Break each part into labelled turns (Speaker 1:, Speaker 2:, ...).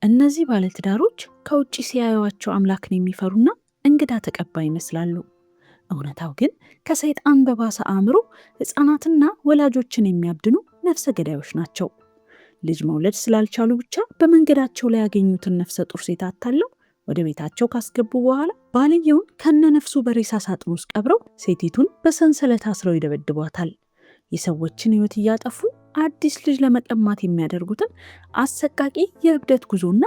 Speaker 1: እነዚህ ባለትዳሮች ከውጭ ሲያዩዋቸው አምላክን የሚፈሩና እንግዳ ተቀባይ ይመስላሉ። እውነታው ግን ከሰይጣን በባሰ አእምሮ ሕፃናትና ወላጆችን የሚያብድኑ ነፍሰ ገዳዮች ናቸው። ልጅ መውለድ ስላልቻሉ ብቻ በመንገዳቸው ላይ ያገኙትን ነፍሰ ጡር ሴት አታለው ወደ ቤታቸው ካስገቡ በኋላ ባልየውን ከነ ነፍሱ በሬሳ ሳጥን ውስጥ ቀብረው ሴቲቱን በሰንሰለት አስረው ይደበድቧታል። የሰዎችን ሕይወት እያጠፉ አዲስ ልጅ ለመቀማት የሚያደርጉትን አሰቃቂ የእብደት ጉዞና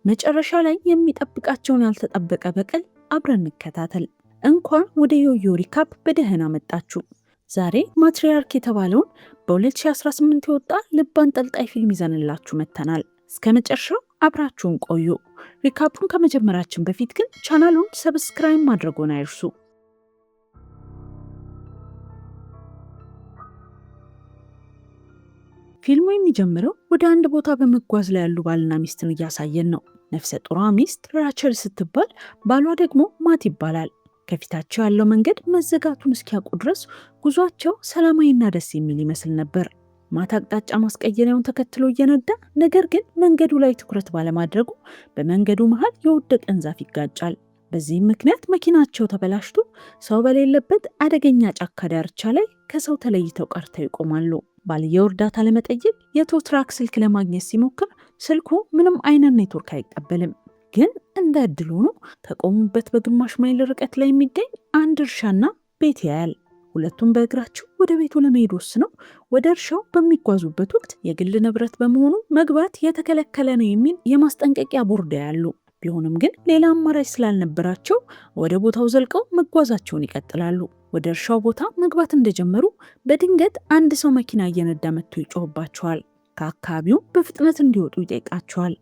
Speaker 1: መጨረሻ ላይ የሚጠብቃቸውን ያልተጠበቀ በቀል አብረን እንከታተል። እንኳን ወደ ዮዮ ሪካፕ በደህና መጣችሁ። ዛሬ ማትሪያርክ የተባለውን በ2018 የወጣ ልብ አንጠልጣይ ፊልም ይዘንላችሁ መጥተናል። እስከ መጨረሻው አብራችሁን ቆዩ። ሪካፑን ከመጀመራችን በፊት ግን ቻናሉን ሰብስክራይብ ማድረጎን አይርሱ። ፊልሙ የሚጀምረው ወደ አንድ ቦታ በመጓዝ ላይ ያሉ ባልና ሚስትን እያሳየን ነው። ነፍሰ ጡሯ ሚስት ራቸል ስትባል፣ ባሏ ደግሞ ማት ይባላል። ከፊታቸው ያለው መንገድ መዘጋቱን እስኪያውቁ ድረስ ጉዟቸው ሰላማዊና ደስ የሚል ይመስል ነበር። ማት አቅጣጫ ማስቀየሪያውን ተከትሎ እየነዳ ነገር ግን መንገዱ ላይ ትኩረት ባለማድረጉ በመንገዱ መሃል የወደቀን ዛፍ ይጋጫል። በዚህም ምክንያት መኪናቸው ተበላሽቶ ሰው በሌለበት አደገኛ ጫካ ዳርቻ ላይ ከሰው ተለይተው ቀርተው ይቆማሉ። ባልየው እርዳታ ለመጠየቅ የቶትራክ ስልክ ለማግኘት ሲሞክር ስልኩ ምንም አይነት ኔትወርክ አይቀበልም። ግን እንደ እድል ሆኖ ከቆሙበት በግማሽ ማይል ርቀት ላይ የሚገኝ አንድ እርሻና ቤት ያያል። ሁለቱም በእግራቸው ወደ ቤቱ ለመሄድ ወስነው ወደ እርሻው በሚጓዙበት ወቅት የግል ንብረት በመሆኑ መግባት የተከለከለ ነው የሚል የማስጠንቀቂያ ቦርድ ያያሉ። ቢሆንም ግን ሌላ አማራጭ ስላልነበራቸው ወደ ቦታው ዘልቀው መጓዛቸውን ይቀጥላሉ። ወደ እርሻው ቦታ መግባት እንደጀመሩ በድንገት አንድ ሰው መኪና እየነዳ መጥቶ ይጮህባቸዋል። ከአካባቢው በፍጥነት እንዲወጡ ይጠይቃቸዋል።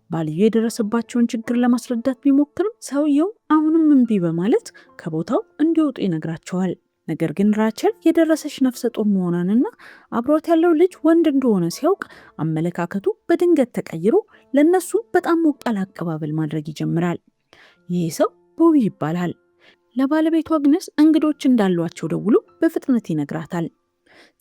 Speaker 1: ባልየው የደረሰባቸውን ችግር ለማስረዳት ቢሞክርም ሰውየው አሁንም እምቢ በማለት ከቦታው እንዲወጡ ይነግራቸዋል። ነገር ግን ራቸል የደረሰች ነፍሰ ጡር መሆኗንና አብሯት ያለው ልጅ ወንድ እንደሆነ ሲያውቅ አመለካከቱ በድንገት ተቀይሮ ለነሱ በጣም ሞቅ ያለ አቀባበል ማድረግ ይጀምራል። ይህ ሰው ቦቢ ይባላል። ለባለቤቷ አግነስ እንግዶች እንዳሏቸው ደውሎ በፍጥነት ይነግራታል።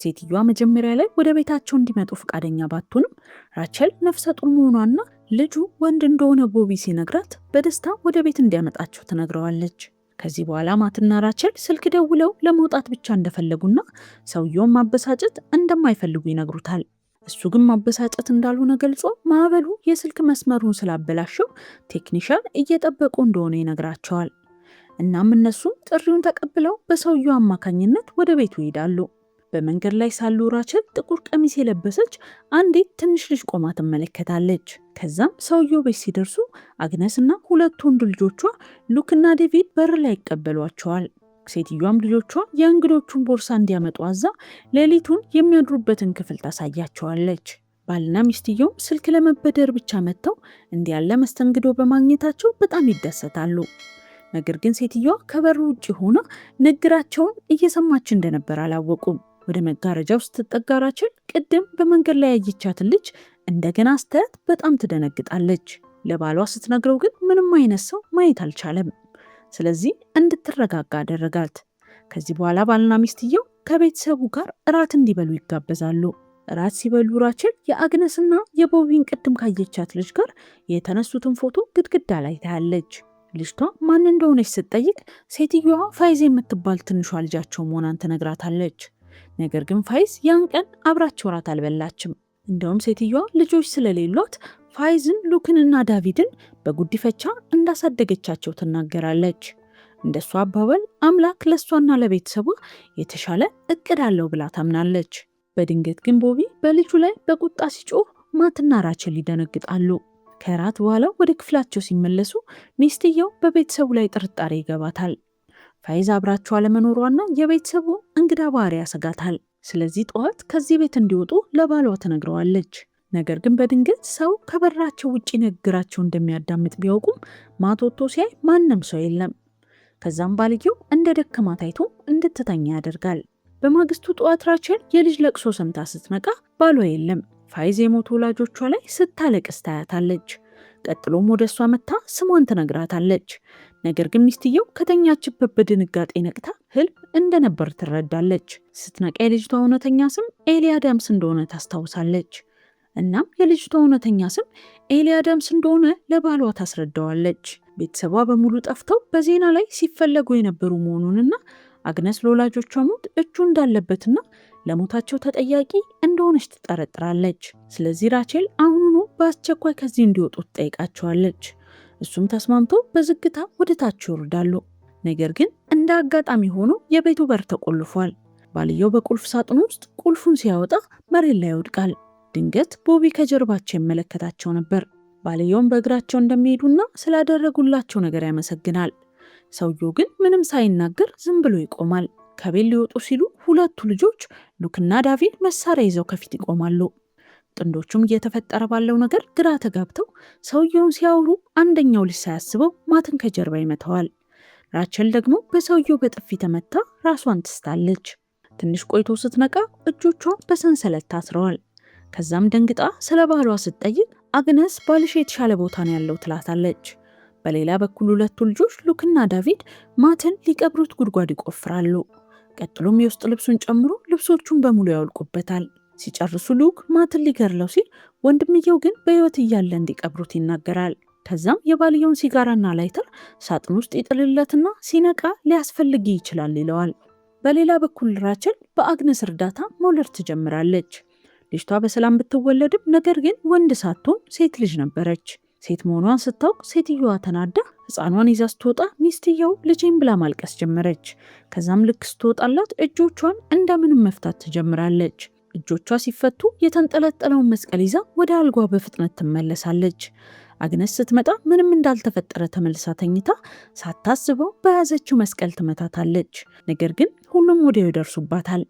Speaker 1: ሴትዮዋ መጀመሪያ ላይ ወደ ቤታቸው እንዲመጡ ፈቃደኛ ባትሆንም ራቸል ነፍሰ ጡር መሆኗና ልጁ ወንድ እንደሆነ ቦቢ ሲነግራት በደስታ ወደ ቤት እንዲያመጣቸው ትነግረዋለች። ከዚህ በኋላ ማትና ራቸል ስልክ ደውለው ለመውጣት ብቻ እንደፈለጉና ሰውየውን ማበሳጨት እንደማይፈልጉ ይነግሩታል። እሱ ግን ማበሳጨት እንዳልሆነ ገልጾ ማዕበሉ የስልክ መስመሩን ስላበላሸው ቴክኒሻን እየጠበቁ እንደሆነ ይነግራቸዋል። እናም እነሱም ጥሪውን ተቀብለው በሰውየው አማካኝነት ወደ ቤቱ ይሄዳሉ። በመንገድ ላይ ሳሉ ራቸል ጥቁር ቀሚስ የለበሰች አንዲት ትንሽ ልጅ ቆማ ትመለከታለች። ከዛም ሰውየው ቤት ሲደርሱ አግነስና ሁለት ወንድ ልጆቿ ሉክና ዴቪድ በር ላይ ይቀበሏቸዋል። ሴትዮዋም ልጆቿ የእንግዶቹን ቦርሳ እንዲያመጡ አዛ ሌሊቱን የሚያድሩበትን ክፍል ታሳያቸዋለች። ባልና ሚስትየው ስልክ ለመበደር ብቻ መጥተው እንዲህ ያለ መስተንግዶ በማግኘታቸው በጣም ይደሰታሉ። ነገር ግን ሴትዮዋ ከበሩ ውጭ ሆና ንግግራቸውን እየሰማች እንደነበር አላወቁም። ወደ መጋረጃው ስትጠጋ ራቸል ቅድም በመንገድ ላይ ያየቻትን ልጅ እንደገና ስታያት በጣም ትደነግጣለች። ለባሏ ስትነግረው ግን ምንም አይነት ሰው ማየት አልቻለም። ስለዚህ እንድትረጋጋ አደረጋት። ከዚህ በኋላ ባልና ሚስትየው ከቤተሰቡ ጋር እራት እንዲበሉ ይጋበዛሉ። እራት ሲበሉ ራቸል የአግነስና የቦቢን ቅድም ካየቻት ልጅ ጋር የተነሱትን ፎቶ ግድግዳ ላይ ታያለች። ልጅቷ ማን እንደሆነች ስትጠይቅ ሴትዮዋ ፋይዝ የምትባል ትንሿ ልጃቸው መሆኗን ትነግራታለች። ነገር ግን ፋይዝ ያን ቀን አብራቸው እራት አልበላችም። እንደውም ሴትዮዋ ልጆች ስለሌሏት ፋይዝን፣ ሉክንና ዳቪድን በጉዲፈቻ እንዳሳደገቻቸው ትናገራለች። እንደሷ አባባል አምላክ ለሷና ለቤተሰቧ የተሻለ እቅድ አለው ብላ ታምናለች። በድንገት ግን ቦቢ በልጁ ላይ በቁጣ ሲጮህ ማትና ራቸል ይደነግጣሉ። ከራት በኋላ ወደ ክፍላቸው ሲመለሱ ሚስትየው በቤተሰቡ ላይ ጥርጣሬ ይገባታል። ፋይዝ አብራቸው አለመኖሯና የቤተሰቡ እንግዳ ባህሪ ያሰጋታል። ስለዚህ ጠዋት ከዚህ ቤት እንዲወጡ ለባሏ ትነግረዋለች። ነገር ግን በድንገት ሰው ከበራቸው ውጭ ንግግራቸው እንደሚያዳምጥ ቢያውቁም ማት ወጥቶ ሲያይ ማንም ሰው የለም። ከዛም ባልየው እንደ ደከማት አይቶ እንድትተኛ ያደርጋል። በማግስቱ ጠዋት ራቸል የልጅ ለቅሶ ሰምታ ስትነቃ ባሏ የለም። ፋይዝ የሞቱ ወላጆቿ ላይ ስታለቅስ ታያታለች። ቀጥሎም ወደ እሷ መታ ስሟን ትነግራታለች። ነገር ግን ሚስትየው ከተኛችበት በድንጋጤ ነቅታ ህልም እንደነበር ትረዳለች። ስትነቃ የልጅቷ እውነተኛ ስም ኤሊ አዳምስ እንደሆነ ታስታውሳለች። እናም የልጅቷ እውነተኛ ስም ኤሊ አዳምስ እንደሆነ ለባሏ ታስረዳዋለች። ቤተሰቧ በሙሉ ጠፍተው በዜና ላይ ሲፈለጉ የነበሩ መሆኑንና አግነስ ለወላጆቿ ሞት እጁ እንዳለበትና ለሞታቸው ተጠያቂ እንደሆነች ትጠረጥራለች። ስለዚህ ራቼል አሁኑኑ በአስቸኳይ ከዚህ እንዲወጡ ትጠይቃቸዋለች። እሱም ተስማምቶ በዝግታ ወደ ታች ይወርዳሉ። ነገር ግን እንደ አጋጣሚ ሆኖ የቤቱ በር ተቆልፏል። ባልየው በቁልፍ ሳጥኑ ውስጥ ቁልፉን ሲያወጣ መሬት ላይ ይወድቃል። ድንገት ቦቢ ከጀርባቸው ይመለከታቸው ነበር። ባልየውን በእግራቸው እንደሚሄዱና ስላደረጉላቸው ነገር ያመሰግናል። ሰውየው ግን ምንም ሳይናገር ዝም ብሎ ይቆማል። ከቤት ሊወጡ ሲሉ ሁለቱ ልጆች ሉክና ዳቪድ መሳሪያ ይዘው ከፊት ይቆማሉ። ጥንዶቹም እየተፈጠረ ባለው ነገር ግራ ተጋብተው ሰውየውን ሲያወሩ አንደኛው ልጅ ሳያስበው ማትን ከጀርባ ይመታዋል። ራቸል ደግሞ በሰውየው በጥፊ ተመታ ራሷን ትስታለች። ትንሽ ቆይቶ ስትነቃ እጆቿ በሰንሰለት ታስረዋል። ከዛም ደንግጣ ስለ ባሏ ስትጠይቅ አግነስ ባልሽ የተሻለ ቦታ ነው ያለው ትላታለች። በሌላ በኩል ሁለቱ ልጆች ሉክና ዳቪድ ማትን ሊቀብሩት ጉድጓድ ይቆፍራሉ። ቀጥሎም የውስጥ ልብሱን ጨምሮ ልብሶቹን በሙሉ ያወልቁበታል። ሲጨርሱ ሉክ ማትን ሊገርለው ሲል ወንድምየው ግን በሕይወት እያለ እንዲቀብሩት ይናገራል። ከዛም የባልየውን ሲጋራና ላይተር ሳጥን ውስጥ ይጥልለትና ሲነቃ ሊያስፈልግ ይችላል ይለዋል። በሌላ በኩል ራቸል በአግነስ እርዳታ መውለድ ትጀምራለች። ልጅቷ በሰላም ብትወለድም ነገር ግን ወንድ ሳትሆን ሴት ልጅ ነበረች። ሴት መሆኗን ስታውቅ ሴትየዋ ተናዳ ሕፃኗን ይዛ ስትወጣ ሚስትየው ልጄን ብላ ማልቀስ ጀመረች። ከዛም ልክ ስትወጣላት እጆቿን እንደምንም መፍታት ትጀምራለች። እጆቿ ሲፈቱ የተንጠለጠለውን መስቀል ይዛ ወደ አልጓ በፍጥነት ትመለሳለች። አግነስ ስትመጣ ምንም እንዳልተፈጠረ ተመልሳ ተኝታ ሳታስበው በያዘችው መስቀል ትመታታለች። ነገር ግን ሁሉም ወዲያው ይደርሱባታል።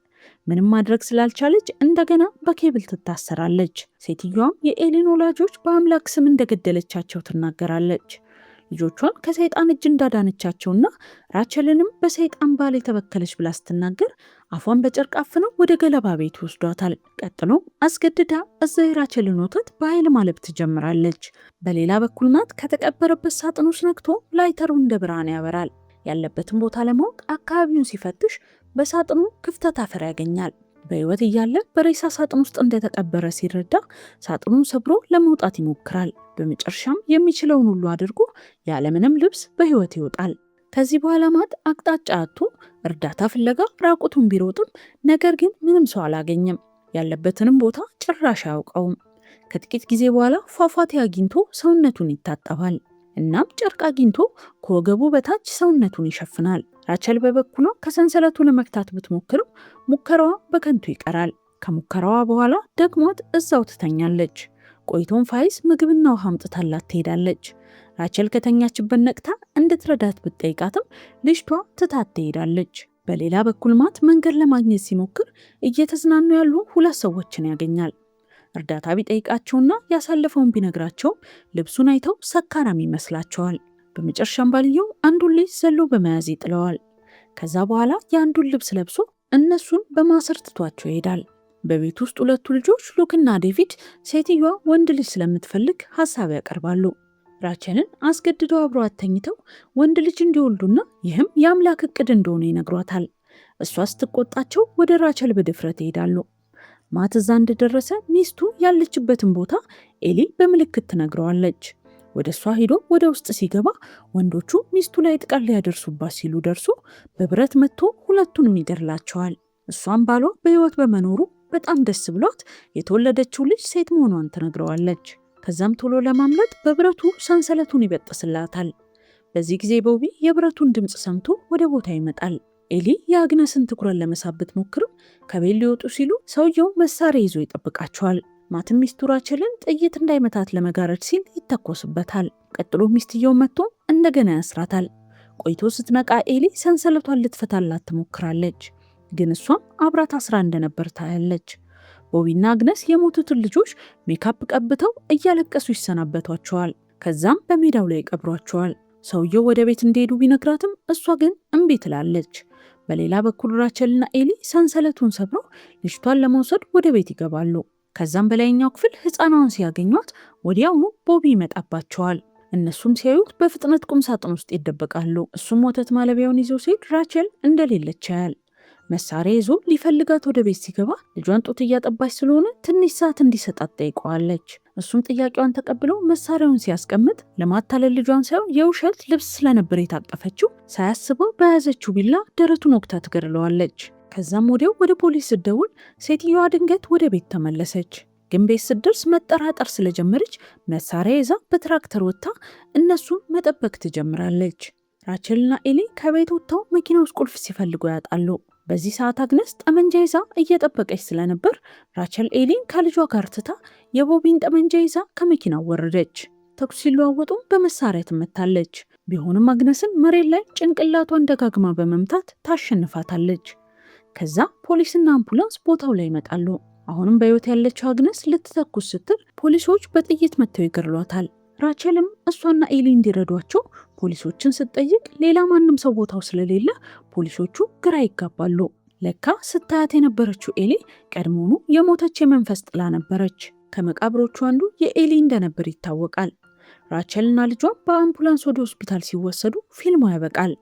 Speaker 1: ምንም ማድረግ ስላልቻለች እንደገና በኬብል ትታሰራለች። ሴትዮዋም የኤሊን ወላጆች በአምላክ ስም እንደገደለቻቸው ትናገራለች። ልጆቿን ከሰይጣን እጅ እንዳዳነቻቸውና ራቸልንም በሰይጣን ባል የተበከለች ብላ ስትናገር አፏን በጨርቅ አፍነው ወደ ገለባ ቤት ወስዷታል። ቀጥሎ አስገድዳ እዛ የራቸልን ወተት በኃይል ማለብ ትጀምራለች። በሌላ በኩል ናት ከተቀበረበት ሳጥን ውስጥ ነክቶ ላይተሩ እንደ ብርሃን ያበራል። ያለበትን ቦታ ለማወቅ አካባቢውን ሲፈትሽ በሳጥኑ ክፍተት አፈር ያገኛል። በሕይወት እያለ በሬሳ ሳጥን ውስጥ እንደተቀበረ ሲረዳ ሳጥኑን ሰብሮ ለመውጣት ይሞክራል። በመጨረሻም የሚችለውን ሁሉ አድርጎ ያለምንም ልብስ በሕይወት ይወጣል። ከዚህ በኋላ ማት አቅጣጫ አጥቶ እርዳታ ፍለጋ ራቁቱን ቢሮጥም ነገር ግን ምንም ሰው አላገኘም። ያለበትንም ቦታ ጭራሽ አያውቀውም። ከጥቂት ጊዜ በኋላ ፏፏቴ አግኝቶ ሰውነቱን ይታጠባል። እናም ጨርቅ አግኝቶ ከወገቡ በታች ሰውነቱን ይሸፍናል። ራቸል በበኩሏ ከሰንሰለቱ ለመፍታት ብትሞክርም ሙከራዋ በከንቱ ይቀራል። ከሙከራዋ በኋላ ደግሞት እዛው ትተኛለች። ቆይቶም ፋይስ ምግብና ውሃ አምጥታላት ትሄዳለች። ራቸል ከተኛችበት ነቅታ እንድትረዳት ብትጠይቃትም ልጅቷ ትታት ትሄዳለች። በሌላ በኩል ማት መንገድ ለማግኘት ሲሞክር እየተዝናኑ ያሉ ሁለት ሰዎችን ያገኛል። እርዳታ ቢጠይቃቸውና ያሳለፈውን ቢነግራቸው ልብሱን አይተው ሰካራም ይመስላቸዋል። በመጨረሻም ባልየው አንዱን ልጅ ዘሎ በመያዝ ይጥለዋል። ከዛ በኋላ የአንዱን ልብስ ለብሶ እነሱን በማሰር ትቷቸው ይሄዳል። በቤት ውስጥ ሁለቱ ልጆች ሉክና ዴቪድ ሴትዮዋ ወንድ ልጅ ስለምትፈልግ ሀሳብ ያቀርባሉ። ራቸልን አስገድደው አብረዋት ተኝተው ወንድ ልጅ እንዲወልዱና ይህም የአምላክ እቅድ እንደሆነ ይነግሯታል። እሷ ስትቆጣቸው ወደ ራቸል በድፍረት ይሄዳሉ። ማት እዛ እንደደረሰ ሚስቱ ያለችበትን ቦታ ኤሊ በምልክት ትነግረዋለች። ወደ እሷ ሄዶ ወደ ውስጥ ሲገባ ወንዶቹ ሚስቱ ላይ ጥቃት ሊያደርሱባት ሲሉ ደርሶ በብረት መጥቶ ሁለቱንም ይገድላቸዋል። እሷም ባሏ በሕይወት በመኖሩ በጣም ደስ ብሏት የተወለደችው ልጅ ሴት መሆኗን ትነግረዋለች። ከዛም ቶሎ ለማምለጥ በብረቱ ሰንሰለቱን ይበጥስላታል። በዚህ ጊዜ ቦቢ የብረቱን ድምፅ ሰምቶ ወደ ቦታ ይመጣል። ኤሊ የአግነስን ትኩረት ለመሳብ ብትሞክርም ከቤት ሊወጡ ሲሉ ሰውየው መሳሪያ ይዞ ይጠብቃቸዋል። ማትም ሚስቱ ራቸልን ጥይት እንዳይመታት ለመጋረድ ሲል ይተኮስበታል። ቀጥሎ ሚስትየው መጥቶ እንደገና ያስራታል። ቆይቶ ስትነቃ ኤሊ ሰንሰለቷን ልትፈታላት ትሞክራለች። ግን እሷም አብራት አስራ እንደነበር ታያለች። ቦቢና አግነስ የሞቱትን ልጆች ሜካፕ ቀብተው እያለቀሱ ይሰናበቷቸዋል። ከዛም በሜዳው ላይ ይቀብሯቸዋል። ሰውየው ወደ ቤት እንዲሄዱ ቢነግራትም እሷ ግን እምቢ ትላለች። በሌላ በኩል ራቸልና ኤሊ ሰንሰለቱን ሰብረው ልጅቷን ለመውሰድ ወደ ቤት ይገባሉ። ከዛም በላይኛው ክፍል ሕፃኗን ሲያገኟት ወዲያውኑ ቦቢ ይመጣባቸዋል። እነሱም ሲያዩት በፍጥነት ቁም ሳጥን ውስጥ ይደበቃሉ። እሱም ወተት ማለቢያውን ይዞ ሲሄድ ራቸል እንደሌለች ያያል። መሳሪያ ይዞ ሊፈልጋት ወደ ቤት ሲገባ ልጇን ጡት እያጠባች ስለሆነ ትንሽ ሰዓት እንዲሰጣት ጠይቀዋለች። እሱም ጥያቄዋን ተቀብሎ መሳሪያውን ሲያስቀምጥ ለማታለል ልጇን ሳይሆን የውሸት ልብስ ስለነበር የታቀፈችው ሳያስበው በያዘችው ቢላ ደረቱን ወግታ ትገድለዋለች። ከዛም ወዲያው ወደ ፖሊስ ስትደውል ሴትዮዋ ድንገት ወደ ቤት ተመለሰች። ግን ቤት ስትደርስ መጠራጠር ስለጀመረች መሳሪያ ይዛ በትራክተር ወጥታ እነሱን መጠበቅ ትጀምራለች። ራቸልና ኤሊ ከቤት ወጥተው መኪና ውስጥ ቁልፍ ሲፈልጉ ያጣሉ። በዚህ ሰዓት አግነስ ጠመንጃ ይዛ እየጠበቀች ስለነበር ራቸል ኤሊን ከልጇ ጋር ትታ የቦቢን ጠመንጃ ይዛ ከመኪናው ወረደች። ተኩስ ሲለዋወጡም በመሳሪያ ትመታለች። ቢሆንም አግነስን መሬት ላይ ጭንቅላቷን ደጋግማ በመምታት ታሸንፋታለች። ከዛ ፖሊስና አምቡላንስ ቦታው ላይ ይመጣሉ። አሁንም በህይወት ያለችው አግነስ ልትተኩስ ስትል ፖሊሶች በጥይት መጥተው ይገድሏታል። ራቸልም እሷና ኤሊ እንዲረዷቸው ፖሊሶችን ስትጠይቅ ሌላ ማንም ሰው ቦታው ስለሌለ ፖሊሶቹ ግራ ይጋባሉ። ለካ ስታያት የነበረችው ኤሊ ቀድሞውኑ የሞተች የመንፈስ ጥላ ነበረች። ከመቃብሮቹ አንዱ የኤሊ እንደነበር ይታወቃል። ራቸልና ልጇ በአምቡላንስ ወደ ሆስፒታል ሲወሰዱ ፊልሙ ያበቃል።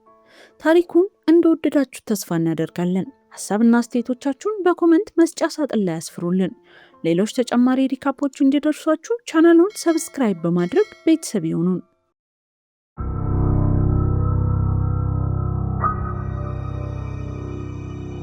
Speaker 1: ታሪኩን እንደወደዳችሁ ተስፋ እናደርጋለን። ሀሳብና አስተያየቶቻችሁን በኮመንት መስጫ ሳጥን ላይ ያስፍሩልን። ሌሎች ተጨማሪ ሪካፖች እንዲደርሷችሁ ቻናሉን ሰብስክራይብ በማድረግ ቤተሰብ ይሁኑን።